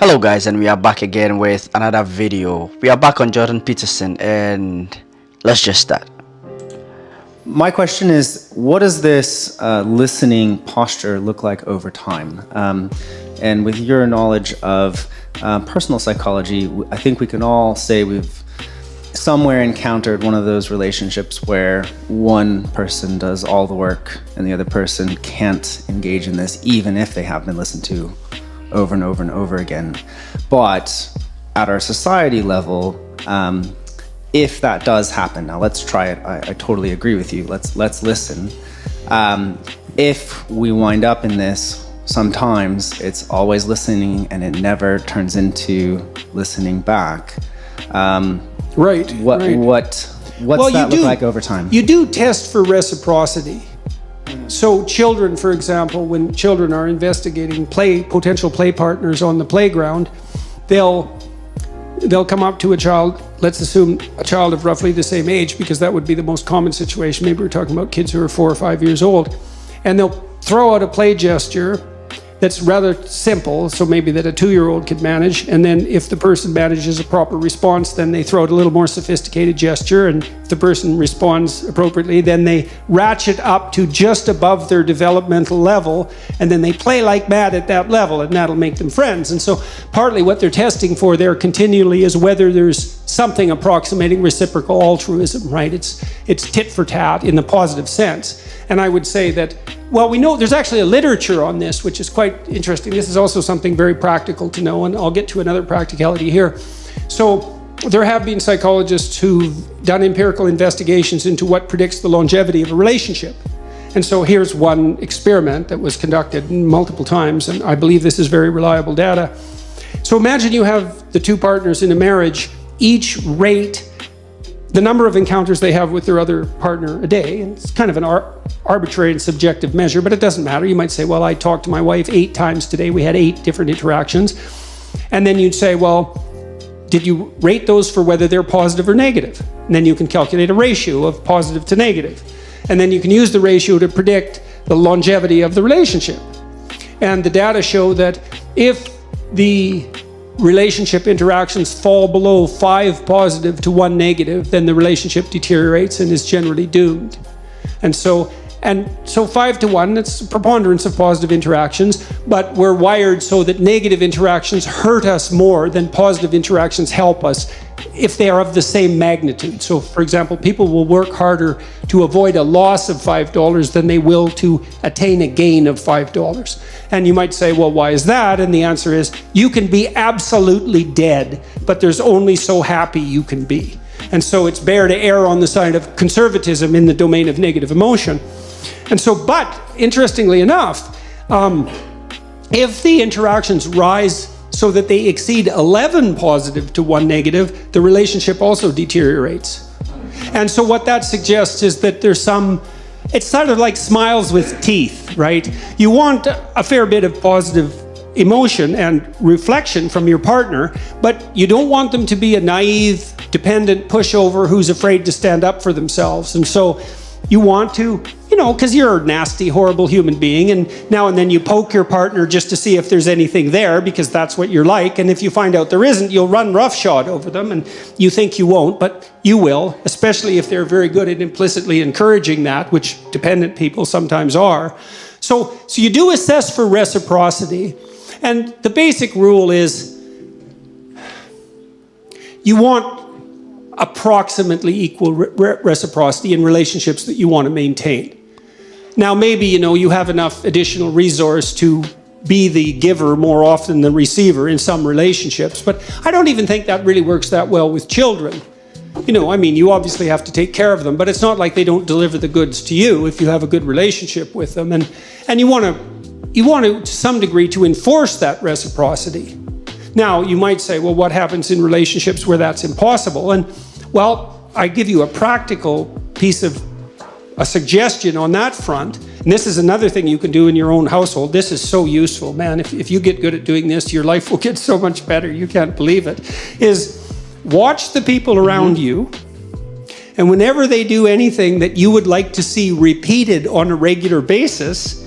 Hello guys, and we are back again with another video. We are back on Jordan Peterson, and let's just start. My question is, what does this listening posture look like over time? And with your knowledge of personal psychology, I think we can all say we've somewhere encountered one of those relationships where one person does all the work and the other person can't engage in this, even if they have been listened to over and over and over again. But at our society level, if that does happen, now let's try it. I totally agree with you. Let's listen. If we wind up in this, sometimes it's always listening and it never turns into listening back. Right. What's that look like over time? You do test for reciprocity. So children, for example, when children are investigating potential play partners on the playground, they'll come up to a child, let's assume a child of roughly the same age, because that would be the most common situation. Maybe we're talking about kids who are 4 or 5 years old, and they'll throw out a play gesture that's rather simple, so maybe that a 2-year-old could manage, and then if the person manages a proper response, then they throw out a little more sophisticated gesture, and if the person responds appropriately, then they ratchet up to just above their developmental level, and then they play like mad at that level, and that'll make them friends. And so partly what they're testing for there continually is whether there's something approximating reciprocal altruism, right? It's tit for tat in the positive sense. And I would say that, well, we know there's actually a literature on this, which is quite interesting. This is also something very practical to know, and I'll get to another practicality here. So there have been psychologists who've done empirical investigations into what predicts the longevity of a relationship. And so here's one experiment that was conducted multiple times, and I believe this is very reliable data. So imagine you have the two partners in a marriage, each rate the number of encounters they have with their other partner a day. And it's kind of an arbitrary and subjective measure, but it doesn't matter. You might say, well, I talked to my wife 8 times today. We had 8 different interactions. And then you'd say, well, did you rate those for whether they're positive or negative? And then you can calculate a ratio of positive to negative. And then you can use the ratio to predict the longevity of the relationship. And the data show that if the relationship interactions fall below 5 positive to 1 negative, then the relationship deteriorates and is generally doomed. And so 5 to 1, it's a preponderance of positive interactions, but we're wired so that negative interactions hurt us more than positive interactions help us if they are of the same magnitude. So for example, people will work harder to avoid a loss of $5 than they will to attain a gain of $5. And you might say, well, why is that? And the answer is, you can be absolutely dead, but there's only so happy you can be. And so it's better to err on the side of conservatism in the domain of negative emotion. And so, but interestingly enough, if the interactions rise so that they exceed 11 positive to 1 negative, the relationship also deteriorates. And so what that suggests is that there's it's sort of like smiles with teeth, right? You want a fair bit of positive emotion and reflection from your partner, but you don't want them to be a naive, dependent pushover who's afraid to stand up for themselves. And so you want to, because you're a nasty, horrible human being, and now and then you poke your partner just to see if there's anything there, because that's what you're like. And if you find out there isn't, you'll run roughshod over them, and you think you won't, but you will, especially if they're very good at implicitly encouraging that, which dependent people sometimes are. So you do assess for reciprocity, and the basic rule is you want approximately equal reciprocity in relationships that you want to maintain. Now, maybe, you have enough additional resource to be the giver more often than receiver in some relationships, but I don't even think that really works that well with children. You obviously have to take care of them, but it's not like they don't deliver the goods to you if you have a good relationship with them. And you want to some degree, to enforce that reciprocity. Now, you might say, well, what happens in relationships where that's impossible? And, well, I give you a practical piece of a suggestion on that front. And this is another thing you can do in your own household. This is so useful, man. If you get good at doing this, your life will get so much better. You can't believe it. Is watch the people around you, and whenever they do anything that you would like to see repeated on a regular basis,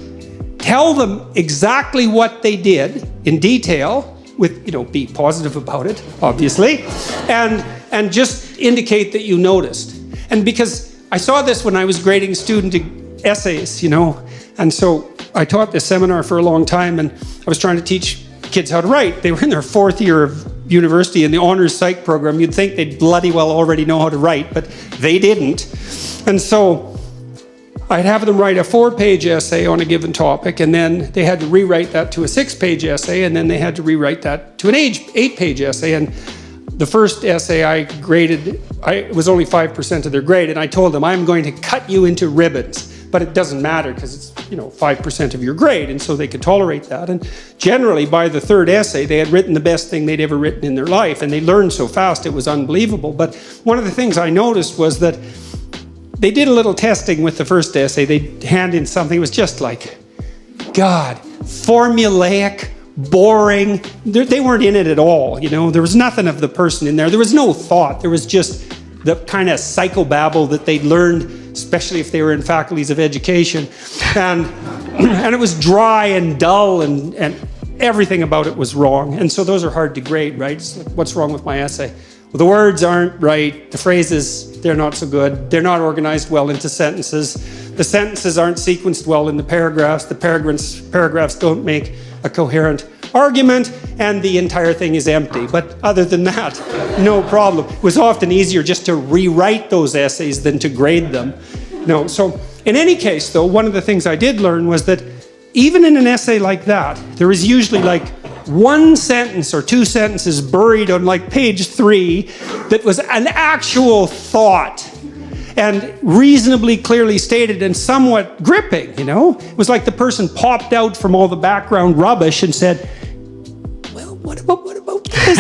tell them exactly what they did in detail with, be positive about it, obviously, and just indicate that you noticed. And because I saw this when I was grading student essays, and so I taught this seminar for a long time, and I was trying to teach kids how to write. They were in their 4th year of university in the honors psych program. You'd think they'd bloody well already know how to write, but they didn't. And so I'd have them write a 4-page essay on a given topic, and then they had to rewrite that to a 6-page essay, and then they had to rewrite that to an 8-page essay. And the first essay I graded, it was only 5% of their grade, and I told them, I'm going to cut you into ribbons. But it doesn't matter because it's 5% of your grade, and so they could tolerate that. And generally, by the 3rd essay, they had written the best thing they'd ever written in their life, and they learned so fast it was unbelievable. But one of the things I noticed was that they did a little testing with the first essay. They'd hand in something. It was just like, God, formulaic, boring. They weren't in it at all. There was nothing of the person in there. There was no thought. There was just the kind of psychobabble that they'd learned, especially if they were in faculties of education. And it was dry and dull, and everything about it was wrong. And so those are hard to grade, right? It's like, what's wrong with my essay? Well, the words aren't right. The phrases, they're not so good. They're not organized well into sentences. The sentences aren't sequenced well in the paragraphs. The paragraphs don't make a coherent argument, and the entire thing is empty. But other than that, no problem. It was often easier just to rewrite those essays than to grade them. So in any case, though, one of the things I did learn was that even in an essay like that, there is usually like 1 sentence or 2 sentences buried on like page 3 that was an actual thought and reasonably clearly stated and somewhat gripping, It was like the person popped out from all the background rubbish and said, well, what about this?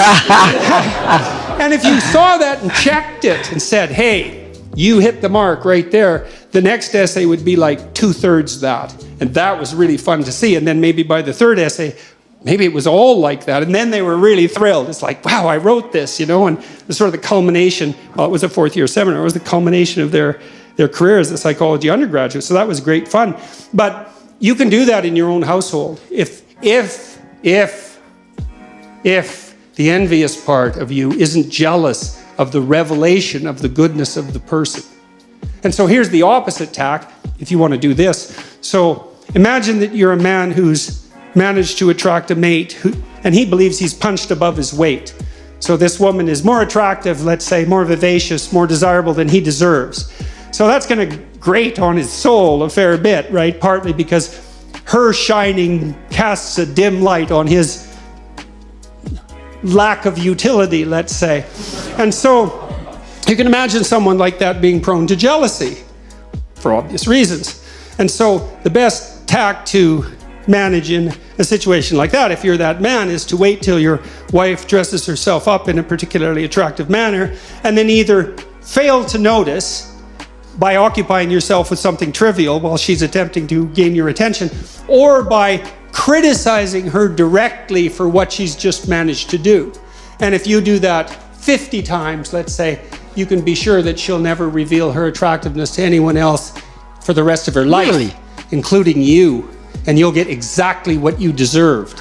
And if you saw that and checked it and said, hey, you hit the mark right there, the next essay would be like 2/3 that. And that was really fun to see. And then maybe by the 3rd essay, maybe it was all like that. And then they were really thrilled. It's like, wow, I wrote this, and it was sort of the culmination. Well, it was a 4th year seminar. It was the culmination of their career as a psychology undergraduate. So that was great fun. But you can do that in your own household. If the envious part of you isn't jealous of the revelation of the goodness of the person. And so here's the opposite tack, if you want to do this. So imagine that you're a man who's managed to attract a mate, and he believes he's punched above his weight. So this woman is more attractive, let's say, more vivacious, more desirable than he deserves. So that's going to grate on his soul a fair bit, right? Partly because her shining casts a dim light on his lack of utility, let's say. And so you can imagine someone like that being prone to jealousy for obvious reasons. And so the best tack to manage in a situation like that, if you're that man, is to wait till your wife dresses herself up in a particularly attractive manner and then either fail to notice by occupying yourself with something trivial while she's attempting to gain your attention, or by criticizing her directly for what she's just managed to do. And if you do that 50 times, let's say, you can be sure that she'll never reveal her attractiveness to anyone else for the rest of her life, Really? Including you. And you'll get exactly what you deserved.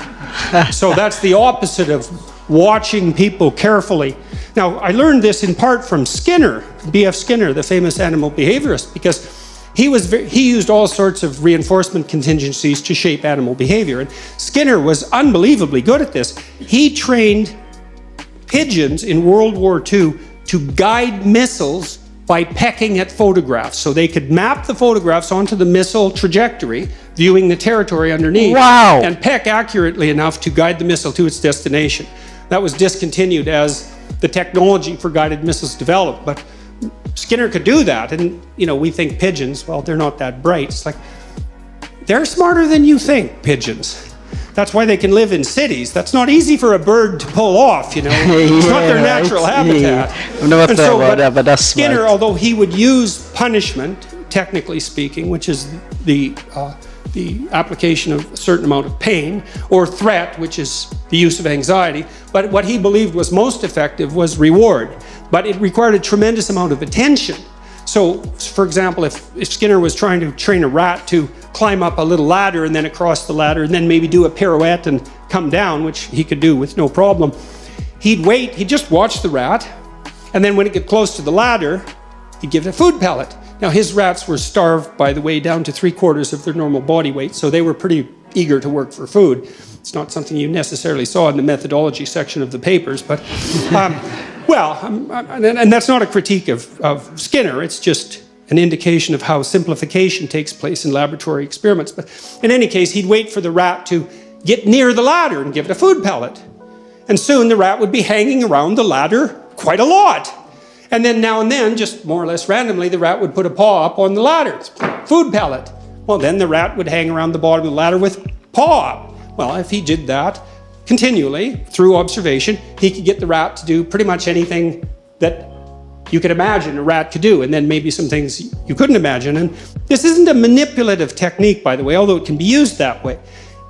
So that's the opposite of watching people carefully. Now, I learned this in part from Skinner, B.F. Skinner, the famous animal behaviorist, because he used all sorts of reinforcement contingencies to shape animal behavior. And Skinner was unbelievably good at this. He trained pigeons in World War II to guide missiles by pecking at photographs. So they could map the photographs onto the missile trajectory, viewing the territory underneath, Wow. and peck accurately enough to guide the missile to its destination. That was discontinued as the technology for guided missiles developed, but Skinner could do that. And, we think pigeons, well, they're not that bright. It's like, they're smarter than you think, pigeons. That's why they can live in cities. That's not easy for a bird to pull off, It's not their natural habitat. I've never And thought so, about that, but that's Skinner, smart. although he would use punishment, technically speaking, which is the application of a certain amount of pain, or threat, which is the use of anxiety, but what he believed was most effective was reward. But it required a tremendous amount of attention. So, for example, if Skinner was trying to train a rat to climb up a little ladder and then across the ladder and then maybe do a pirouette and come down, which he could do with no problem, he'd wait, he'd just watch the rat, and then when it got close to the ladder, he'd give it a food pellet. Now, his rats were starved, by the way, down to 3/4 of their normal body weight, so they were pretty eager to work for food. It's not something you necessarily saw in the methodology section of the papers, but, and that's not a critique of Skinner, it's just an indication of how simplification takes place in laboratory experiments. But in any case, he'd wait for the rat to get near the ladder and give it a food pellet. And soon the rat would be hanging around the ladder quite a lot. And then now and then, just more or less randomly, the rat would put a paw up on the ladder. Food pellet. Well, then the rat would hang around the bottom of the ladder with paw up. Well, if he did that continually through observation, he could get the rat to do pretty much anything that you could imagine a rat could do, and then maybe some things you couldn't imagine. And this isn't a manipulative technique, by the way, although it can be used that way.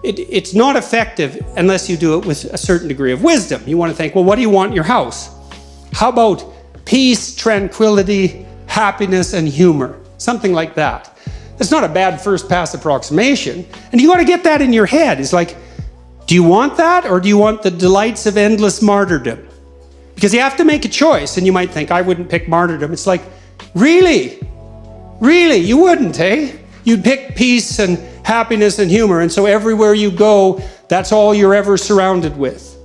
It's not effective unless you do it with a certain degree of wisdom. You want to think, well, what do you want in your house? How about peace, tranquility, happiness, and humor? Something like that. It's not a bad first pass approximation. And you got to get that in your head. It's like, do you want that, or do you want the delights of endless martyrdom? Because you have to make a choice, and you might think, I wouldn't pick martyrdom. It's like, really? Really? You wouldn't, eh? You'd pick peace and happiness and humor, and so everywhere you go, that's all you're ever surrounded with.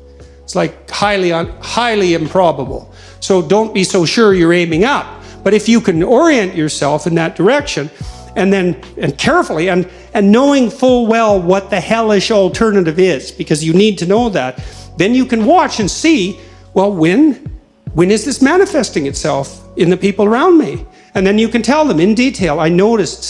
It's like highly improbable. So don't be so sure you're aiming up. But if you can orient yourself in that direction, and carefully, and knowing full well what the hellish alternative is, because you need to know that, then you can watch and see, well, when is this manifesting itself in the people around me? And then you can tell them in detail, I noticed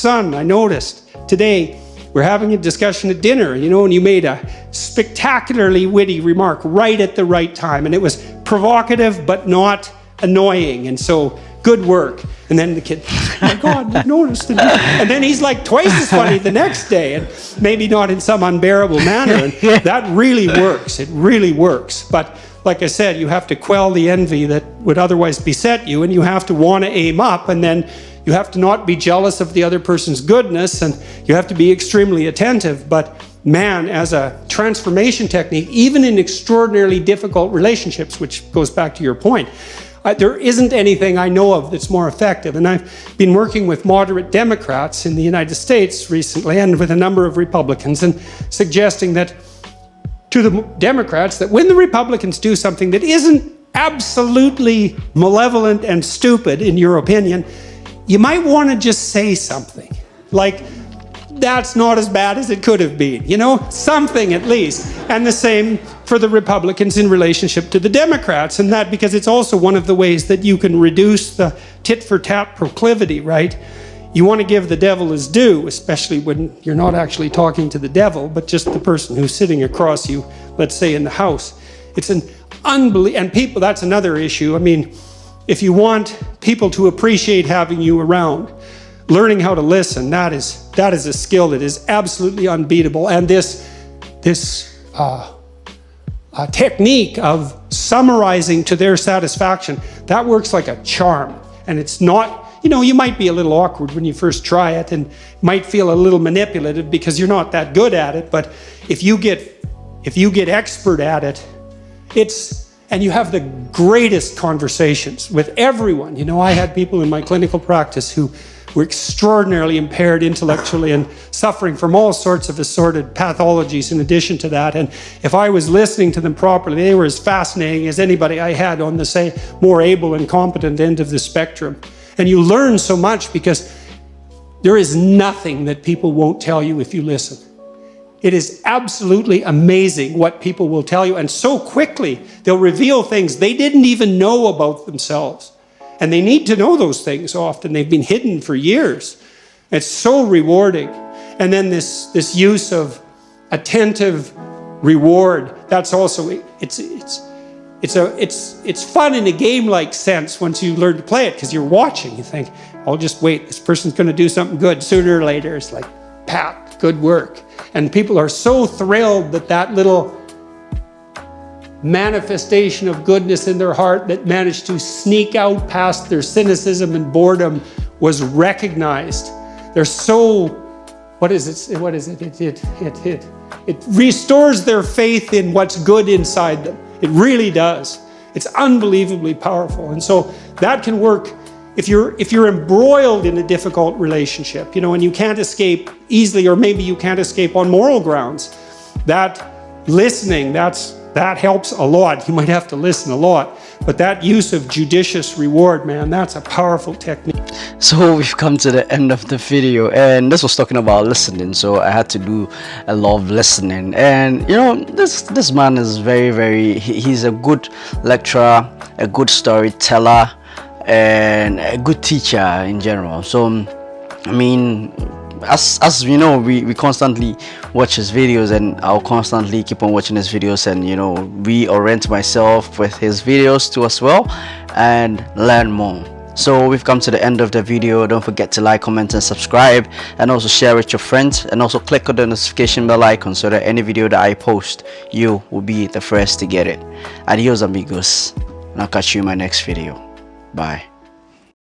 today we're having a discussion at dinner, and you made a spectacularly witty remark right at the right time. And it was provocative, but not annoying. And so, good work. And then the kid, oh my God, I noticed. And then he's like twice as funny the next day, and maybe not in some unbearable manner. And that really works. It really works. But like I said, you have to quell the envy that would otherwise beset you, and you have to want to aim up, and then you have to not be jealous of the other person's goodness, and you have to be extremely attentive. But man, as a transformation technique, even in extraordinarily difficult relationships, which goes back to your point, there isn't anything I know of that's more effective. And I've been working with moderate Democrats in the United States recently, and with a number of Republicans, and suggesting that to the Democrats that when the Republicans do something that isn't absolutely malevolent and stupid, in your opinion, you might want to just say something. Like, that's not as bad as it could have been, something at least. And the same for the Republicans in relationship to the Democrats, and that because it's also one of the ways that you can reduce the tit-for-tat proclivity, right? You want to give the devil his due, especially when you're not actually talking to the devil, but just the person who's sitting across you, let's say in the house. It's an unbelievable, and people, that's another issue. I mean, if you want people to appreciate having you around, learning how to listen, that is a skill that is absolutely unbeatable. And this technique of summarizing to their satisfaction, that works like a charm. And it's not, you might be a little awkward when you first try it, and might feel a little manipulative because you're not that good at it. But if you get expert at it, and you have the greatest conversations with everyone. I had people in my clinical practice who were extraordinarily impaired intellectually and suffering from all sorts of assorted pathologies in addition to that. And if I was listening to them properly, they were as fascinating as anybody I had on the, say, more able and competent end of the spectrum. And you learn so much because there is nothing that people won't tell you if you listen. It is absolutely amazing what people will tell you, and so quickly they'll reveal things they didn't even know about themselves. And they need to know those things often. They've been hidden for years. It's so rewarding. And then this use of attentive reward, that's also, it's fun in a game-like sense once you learn to play it, because you're watching. You think, I'll just wait. This person's going to do something good sooner or later. It's like, pat, good work. And people are so thrilled that little manifestation of goodness in their heart that managed to sneak out past their cynicism and boredom was recognized. They're so, what is it? What is it? It restores their faith in what's good inside them. It really does. It's unbelievably powerful. And so that can work if you're embroiled in a difficult relationship, and you can't escape easily, or maybe you can't escape on moral grounds. That listening, that helps a lot. You might have to listen a lot, but that use of judicious reward, man, that's a powerful technique. So we've come to the end of the video, and this was talking about listening, so I had to do a lot of listening. And this man is he's a good lecturer, a good storyteller, and a good teacher in general. So I mean, as we know, we constantly watch his videos, and I'll constantly keep on watching his videos, and reorient myself with his videos too as well, and learn more. So we've come to the end of the video. Don't forget to like, comment, and subscribe, and also share with your friends, and also click on the notification bell icon so that any video that I post, you will be the first to get it. Adios amigos, and I'll catch you in my next video. Bye.